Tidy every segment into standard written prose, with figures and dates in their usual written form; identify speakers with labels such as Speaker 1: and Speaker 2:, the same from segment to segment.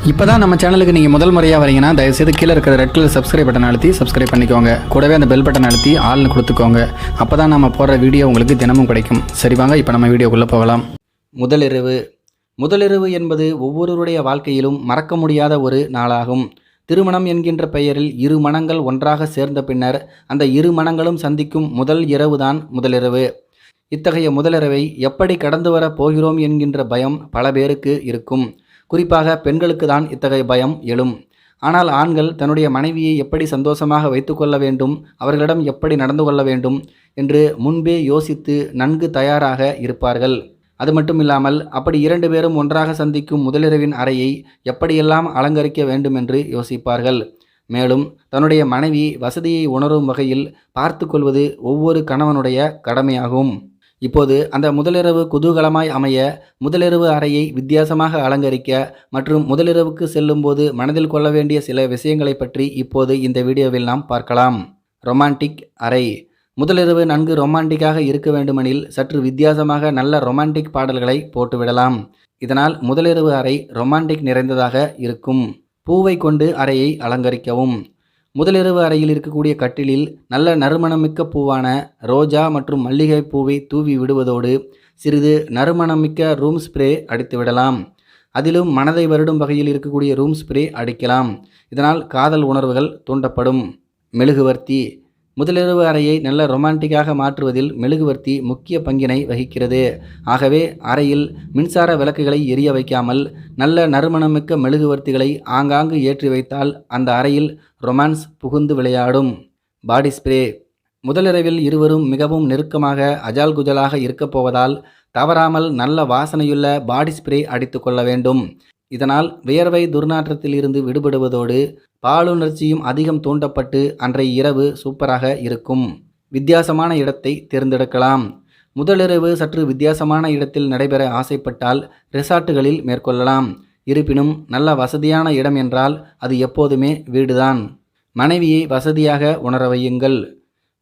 Speaker 1: இப்போ தான் நம்ம சேனலுக்கு நீங்கள் முதல் முறையாக வரீங்கன்னா தயவுசெய்து கீழே இருக்கிற ரெட் கலர் சப்ஸ்கிரைப் பட்டன் அழுத்தி சப்ஸ்கிரைப் பண்ணிக்கோங்க. கூடவே அந்த பெல் பட்டன் அழுத்தி ஆள்னு கொடுத்துக்கோங்க. அப்போ தான் நம்ம போடுற வீடியோ உங்களுக்கு தினமும் கிடைக்கும். சரி வாங்க இப்போ நம்ம வீடியோக்குள்ளே போகலாம். முதலிரவு என்பது ஒவ்வொருவருடைய வாழ்க்கையிலும் மறக்க முடியாத ஒரு நாளாகும். திருமணம் என்கின்ற பெயரில் இரு மனங்கள் ஒன்றாக சேர்ந்த பின்னர் அந்த இரு மனங்களும் சந்திக்கும் முதல் இரவுதான் முதலிரவு. இத்தகைய முதலிரவை எப்படி கடந்து வரப் போகிறோம் என்கின்ற பயம் பல பேருக்கு இருக்கும். குறிப்பாக பெண்களுக்கு தான் இத்தகைய பயம் எழும். ஆனால் ஆண்கள் தன்னுடைய மனைவியை எப்படி சந்தோஷமாக வைத்துக்கொள்ள வேண்டும், அவர்களிடம் எப்படி நடந்து கொள்ள வேண்டும் என்று முன்பே யோசித்து நன்கு தயாராக இருப்பார்கள். அது மட்டும் இல்லாமல் அப்படி இரண்டு பேரும் ஒன்றாக சந்திக்கும் முதலிரவின் அறையை எப்படியெல்லாம் அலங்கரிக்க வேண்டும் என்று யோசிப்பார்கள். மேலும் தன்னுடைய மனைவி வசதியை உணரும் வகையில் பார்த்து கொள்வது ஒவ்வொரு கணவனுடைய கடமையாகும். இப்போது அந்த முதலிரவு குதூகலமாய் அமைய முதலிரவு அறையை வித்தியாசமாக அலங்கரிக்க மற்றும் முதலிரவுக்கு செல்லும்போது மனதில் கொள்ள வேண்டிய சில விஷயங்களை பற்றி இப்போது இந்த வீடியோவில் நாம் பார்க்கலாம். ரொமான்டிக் அறை. முதலிரவு நன்கு ரொமான்டிக்காக இருக்க வேண்டுமெனில் சற்று வித்தியாசமாக நல்ல ரொமான்டிக் பாடல்களை போட்டுவிடலாம். இதனால் முதலிரவு அறை ரொமான்டிக் நிறைந்ததாக இருக்கும். பூவை கொண்டு அறையை அலங்கரிக்கவும். முதலிரவு அறையில் இருக்கக்கூடிய கட்டிலில் நல்ல நறுமணமிக்க பூவான ரோஜா மற்றும் மல்லிகை பூவை தூவி விடுவதோடு சிறிது நறுமணமிக்க ரூம் ஸ்ப்ரே அடித்து விடலாம். அதிலும் மனதை வருடும் வகையில் இருக்கக்கூடிய ரூம் ஸ்ப்ரே அடிக்கலாம். இதனால் காதல் உணர்வுகள் தூண்டப்படும். மெழுகுவர்த்தி. முதலிரவு அறையை நல்ல ரொமான்டிக்காக மாற்றுவதில் மெழுகுவர்த்தி முக்கிய பங்கினை வகிக்கிறது. ஆகவே அறையில் மின்சார விளக்குகளை எரிய வைக்காமல் நல்ல நறுமணமிக்க மெழுகுவர்த்திகளை ஆங்காங்கு ஏற்றி வைத்தால் அந்த அறையில் ரொமான்ஸ் புகுந்து விளையாடும். Body spray. முதலிரவில் இருவரும் மிகவும் நெருக்கமாக அஜால் குஜலாக இருக்கப் போவதால் தவறாமல் நல்ல வாசனையுள்ள பாடி ஸ்ப்ரே அடித்து கொள்ள வேண்டும். இதனால் வியர்வை துர்நாற்றத்தில் இருந்து விடுபடுவதோடு பாலுணர்ச்சியும் அதிகம் தூண்டப்பட்டு அன்றைய இரவு சூப்பராக இருக்கும். வித்தியாசமான இடத்தை தேர்ந்தெடுக்கலாம். முதலிரவு சற்று வித்தியாசமான இடத்தில் நடைபெற ஆசைப்பட்டால் ரிசார்ட்டுகளில் மேற்கொள்ளலாம். இருப்பினும் நல்ல வசதியான இடம் என்றால் அது எப்போதுமே வீடுதான். மனைவியை வசதியாக உணர வையுங்கள்.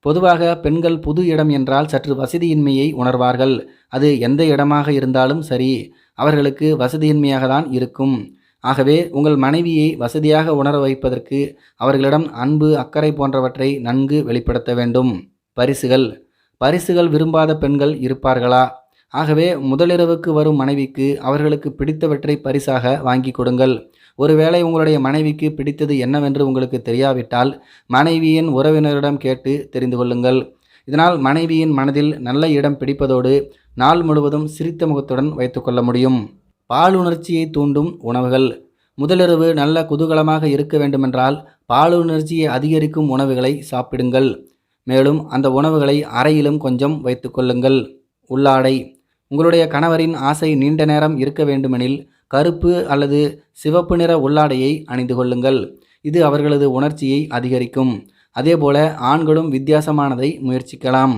Speaker 1: பொதுவாக பெண்கள் புது இடம் என்றால் சற்று வசதியின்மையை உணர்வார்கள். அது எந்த இடமாக இருந்தாலும் சரி, அவர்களுக்கு வசதியின்மையாக தான் இருக்கும். ஆகவே உங்கள் மனைவியை வசதியாக உணர வைப்பதற்கு அவர்களிடம் அன்பு, அக்கறை போன்றவற்றை நன்கு வெளிப்படுத்த வேண்டும். பரிசுகள் விரும்பாத பெண்கள் இருப்பார்களா? ஆகவே முதலிரவுக்கு வரும் மனைவிக்கு அவர்களுக்கு பிடித்தவற்றை பரிசாக வாங்கி கொடுங்கள். ஒருவேளை உங்களுடைய மனைவிக்கு பிடித்தது என்னவென்று உங்களுக்கு தெரியாவிட்டால் மனைவியின் உறவினரிடம் கேட்டு தெரிந்து கொள்ளுங்கள். இதனால் மனைவியின் மனதில் நல்ல இடம் பிடிப்பதோடு நாள் முழுவதும் சிரித்த முகத்துடன் வைத்துக்கொள்ள முடியும். பாலுணர்ச்சியை தூண்டும் உணவுகள். முதலிரவு நல்ல குதூகலமாக இருக்க வேண்டுமென்றால் பாலுணர்ச்சியை அதிகரிக்கும் உணவுகளை சாப்பிடுங்கள். மேலும் அந்த உணவுகளை அறையிலும் கொஞ்சம் வைத்துக்கொள்ளுங்கள். உள்ளாடை. உங்களுடைய கணவரின் ஆசை நீண்ட நேரம் இருக்க வேண்டுமெனில் கருப்பு அல்லது சிவப்பு நிற உள்ளாடையை அணிந்து கொள்ளுங்கள். இது அவர்களது உணர்ச்சியை அதிகரிக்கும். அதேபோல ஆண்களும் வித்தியாசமானதை முயற்சிக்கலாம்.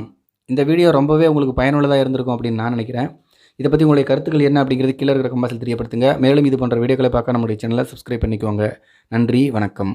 Speaker 1: இந்த வீடியோ ரொம்பவே உங்களுக்கு பயனுள்ளதாக இருந்திருக்கும் அப்படின்னு நான் நினைக்கிறேன். இதை பற்றி உங்களுடைய கருத்துக்கள் என்ன அப்படிங்கிறது கீழே இருக்கிற கமெண்ட்ஸில் தெரியப்படுத்துங்க. மேலும் இது போன்ற வீடியோக்களை பார்க்க நம்முடைய சேனலை சப்ஸ்கிரைப் பண்ணிக்கோங்க. நன்றி, வணக்கம்.